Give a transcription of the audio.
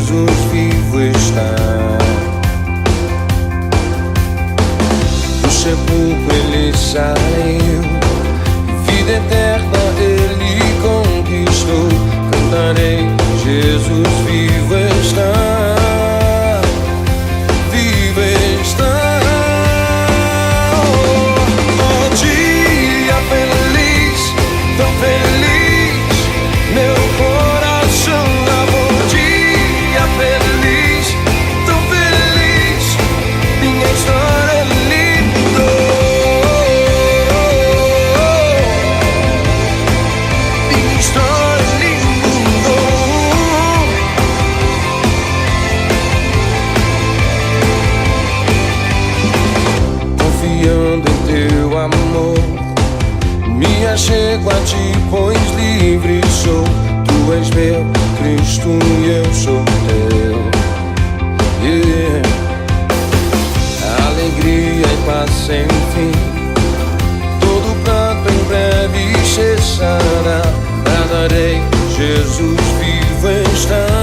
Jesus vivo está. Do sepulcro ele saiu, vida eterna ele conquistou. Cantarei, Jesus vivo está, vivo está. Oh, dia feliz, tão feliz, meu coração amor. Dia feliz, tão feliz, minha história é linda. Minha história é linda. Confiando em teu amor, me achego a ti, pois livre sou. Tu és meu Cristo e eu sou teu. Yeah. Alegria e paz sem fim, todo pranto em breve cessará. Cantarei, Jesus vivo está.